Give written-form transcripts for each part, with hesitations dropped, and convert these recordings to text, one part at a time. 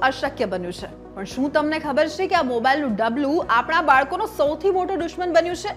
અશક્ય બન્યું છે, પણ શું તમને ખબર છે કે આ મોબાઈલનું ડબલું આપણા બાળકોનો સૌથી મોટો દુશ્મન બન્યું છે?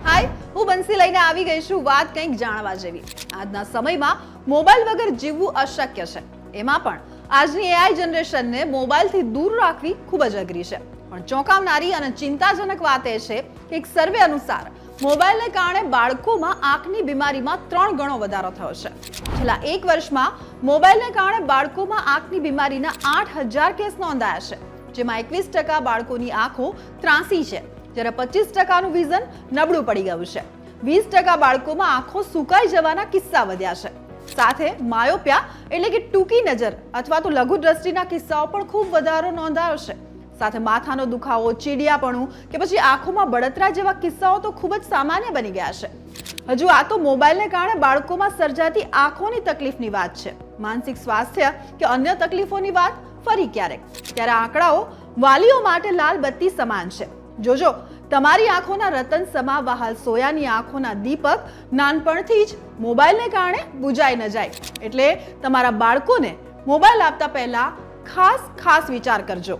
હાય, હું બંસી લઈને આવી ગઈ છું વાત કંઈક જાણવા જેવી. આજના સમયમાં મોબાઈલ વગર જીવવું અશક્ય છે. એમાં પણ આજની એઆઈ જનરેશનને મોબાઈલથી દૂર રાખવી ખૂબ જ અઘરી છે. પણ ચોંકાવનારી અને ચિંતાજનક વાત એ છે કે એક સર્વે અનુસાર મોબાઈલને કારણે બાળકોમાં આંખની બીમારીમાં 3 ગણો વધારો થયો છે. છેલ્લા 1 વર્ષમાં મોબાઈલને કારણે બાળકોમાં આંખની બીમારીના 8000 કેસ નોંધાયા છે, જેમાં 21% બાળકોની આંખો ત્રાંસી છે, જ્યારે 25%નું વિઝન નબળું પડી ગયું છે. 20% બાળકોમાં આંખો સુકાઈ જવાના કિસ્સા વધ્યા છે. સાથે માયોપિયા એટલે કે ટૂંકી નજર અથવા તો લઘુ દ્રષ્ટિના કિસ્સાઓ પણ ખૂબ વધારો નોંધાયો છે. સાથે માથાનો દુખાવો, ચીડિયાપણું કે પછી આંખોમાં બળતરા જેવા કિસ્સાઓ તો ખૂબ જ સામાન્ય બની ગયા છે. હજુ આ તો મોબાઈલને કારણે બાળકોમાં સર્જાતી આંખોની તકલીફની વાત છે. માનસિક સ્વાસ્થ્ય કે અન્ય તકલીફોની વાત ફરી ક્યારેક. ત્યારે આંકડાઓ વાલીઓ માટે લાલ બત્તી સમાન છે. જોજો, તમારી આંખોના રતન સમા વહાલ સોયાની આંખોના દીપક નાનપણથી જ મોબાઈલને કારણે બુજાઈ ન જાય. એટલે તમારા બાળકોને મોબાઈલ આપતા પહેલા ખાસ વિચાર કરજો.